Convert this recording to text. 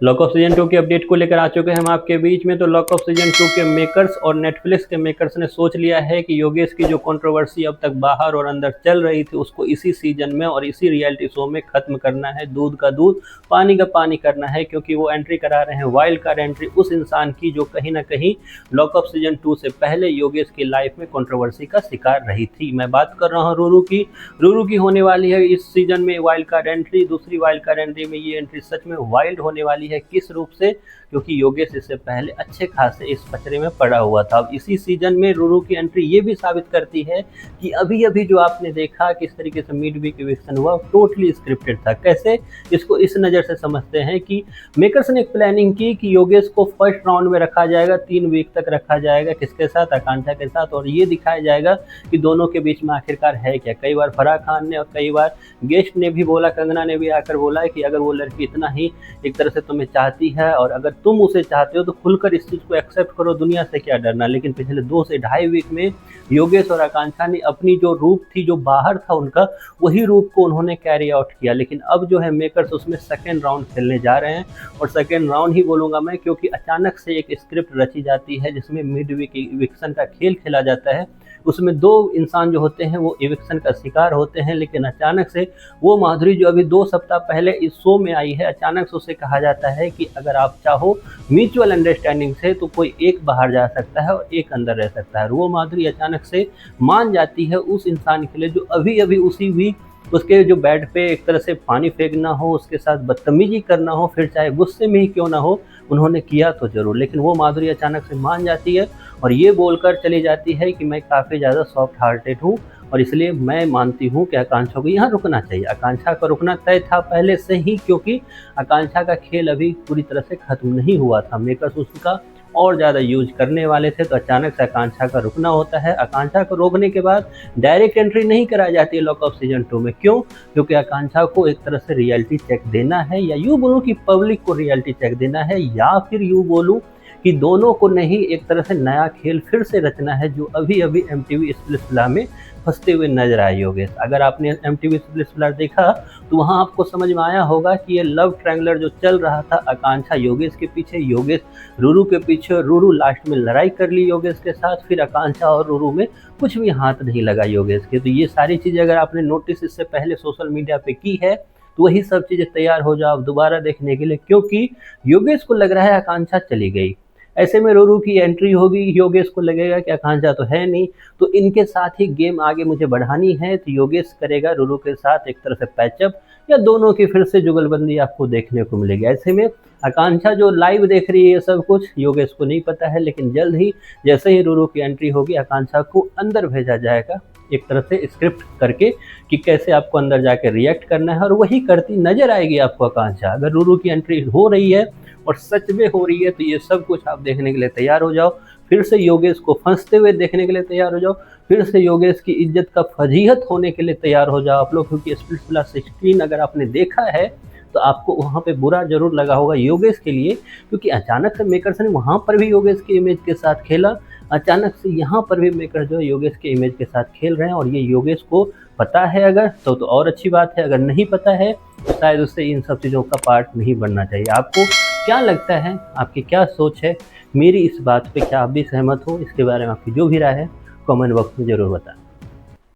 Lock off season 2 के update को लेकर आ चुके हैं हम आपके बीच में। तो लॉक ऑफ सीजन 2 के मेकर्स और नेटफ्लिक्स के मेकर्स ने सोच लिया है कि योगेश की जो कंट्रोवर्सी अब तक बाहर और अंदर चल रही थी उसको इसी सीजन में और इसी रियलिटी शो में खत्म करना है। दूध का दूध पानी का पानी करना है, क्योंकि वो एंट्री करा रहे हैं वाइल्ड कार्ड एंट्री उस इंसान की जो कहीं ना कहीं लॉक ऑफ सीजन 2 से पहले योगेश की लाइफ में कंट्रोवर्सी का शिकार रही थी। मैं बात कर रहा हूँ रूरू की। रूरू की होने वाली है इस सीजन में वाइल्ड कार्ड एंट्री। दूसरी वाइल्ड कार्ड एंट्री में ये एंट्री सच में वाइल्ड होने वाली है। किस रूप से? क्योंकि योगेश इससे पहले अच्छे खासे इस पचड़े में पड़ा हुआ था। अब इसी सीजन में रूरू की एंट्री ये भी साबित करती है कि अभी अभी जो आपने देखा किस तरीके से मिड वीक इविक्शन हुआ टोटली स्क्रिप्टेड था। कैसे? इसको इस नज़र से समझते हैं कि मेकर्स ने एक प्लानिंग की कि योगेश को फर्स्ट राउंड में रखा जाएगा, 3 वीक तक रखा जाएगा। किसके साथ? आकांक्षा के साथ। और ये दिखाया जाएगा कि दोनों के बीच में आखिरकार है क्या। कई बार फराह खान ने और कई बार गेस्ट ने भी बोला, कंगना ने भी आकर बोला है कि अगर वो लड़की इतना ही एक तरह से तुम्हें चाहती है और अगर तुम उसे चाहते हो तो खुलकर इस चीज़ को एक्सेप्ट करो, दुनिया से क्या डरना। लेकिन पिछले 2 से ढाई वीक में योगेश और आकांक्षा ने अपनी जो रूप थी, जो बाहर था उनका, वही रूप को उन्होंने कैरी आउट किया। लेकिन अब जो है मेकर्स उसमें सेकेंड राउंड खेलने जा रहे हैं। और सेकेंड राउंड ही बोलूँगा मैं, क्योंकि अचानक से एक स्क्रिप्ट रची जाती है जिसमें मिड वीक इविक्शन का खेल खेला जाता है। उसमें 2 इंसान जो होते हैं वो इविक्शन का शिकार होते हैं। लेकिन अचानक से वो माधुरी जो अभी 2 सप्ताह पहले इस शो में आई है, अचानक से उसे कहा जाता है कि अगर आप चाहो म्यूचुअल अंडरस्टैंडिंग से तो कोई एक बाहर जा सकता है और एक अंदर रह सकता है। वो माधुरी अचानक से मान जाती है उस इंसान के लिए जो अभी अभी उसी वीक उसके जो बेड पे एक तरह से पानी फेंकना हो, उसके साथ बदतमीजी करना हो, फिर चाहे गुस्से में ही क्यों ना हो, उन्होंने किया तो ज़रूर। लेकिन वो माधुरी अचानक से मान जाती है और ये बोलकर चली जाती है कि मैं काफ़ी ज़्यादा सॉफ्ट हार्टेड हूँ और इसलिए मैं मानती हूँ कि आकांक्षा को यहाँ रुकना चाहिए। आकांक्षा का रुकना तय था पहले से ही, क्योंकि आकांक्षा का खेल अभी पूरी तरह से ख़त्म नहीं हुआ था। मेकर्स उसका और ज़्यादा यूज करने वाले थे, तो अचानक से आकांक्षा का रुकना होता है। आकांक्षा को रोकने के बाद डायरेक्ट एंट्री नहीं कराई जाती है लॉक ऑफ सीजन 2 में। क्यों? क्योंकि आकांक्षा को एक तरह से रियलिटी चेक देना है, या यूँ बोलूँ कि पब्लिक को रियलिटी चेक देना है, या फिर यूँ बोलूँ कि दोनों को नहीं एक तरह से नया खेल फिर से रचना है जो अभी अभी MTV स्प्लिट्सविला में फंसते हुए नजर आए योगेश। अगर आपने MTV स्प्लिट्सविला देखा तो वहाँ आपको समझ में आया होगा कि ये लव ट्रायंगल जो चल रहा था, आकांक्षा योगेश के पीछे, योगेश रूरू के पीछे, रूरू लास्ट में लड़ाई कर ली योगेश के साथ, फिर आकांक्षा और रूरू में कुछ भी हाथ नहीं लगा योगेश के। तो ये सारी चीज़ें अगर आपने नोटिस इससे पहले सोशल मीडिया पे की है तो वही सब चीज़ें तैयार हो जाओ दोबारा देखने के लिए, क्योंकि योगेश को लग रहा है आकांक्षा चली गई। ऐसे में रूरू की एंट्री होगी, योगेश को लगेगा कि आकांक्षा तो है नहीं, तो इनके साथ ही गेम आगे मुझे बढ़ानी है। तो योगेश करेगा रूरू के साथ एक तरह से पैचअप, या दोनों की फिर से जुगलबंदी आपको देखने को मिलेगी। ऐसे में आकांक्षा जो लाइव देख रही है सब कुछ, योगेश को नहीं पता है। लेकिन जल्द ही जैसे ही रूरू की एंट्री होगी, आकांक्षा को अंदर भेजा जाएगा एक तरह से स्क्रिप्ट करके कि कैसे आपको अंदर जाके रिएक्ट करना है, और वही करती नजर आएगी आपको आकांक्षा। अगर रूरू की एंट्री हो रही है और सच में हो रही है तो ये सब कुछ आप देखने के लिए तैयार हो जाओ। फिर से योगेश को फंसते हुए देखने के लिए तैयार हो जाओ, फिर से योगेश की इज्जत का फजीहत होने के लिए तैयार हो जाओ आप लोग। क्योंकि स्प्लिट्सविला 16 अगर आपने देखा है तो आपको वहाँ पे बुरा जरूर लगा होगा योगेश के लिए, क्योंकि अचानक से मेकर्स ने वहाँ पर भी योगेश की इमेज के साथ खेला, अचानक से यहाँ पर भी मेकर जो है योगेश के इमेज के साथ खेल रहे हैं। और ये योगेश को पता है अगर तो और अच्छी बात है, अगर नहीं पता है तो शायद उससे इन सब चीज़ों का पार्ट नहीं बनना चाहिए। आपको क्या लगता है, आपकी क्या सोच है मेरी इस बात पे? क्या आप भी सहमत हो? इसके बारे में आपकी जो भी राय है कमेंट बॉक्स में ज़रूर बताएं।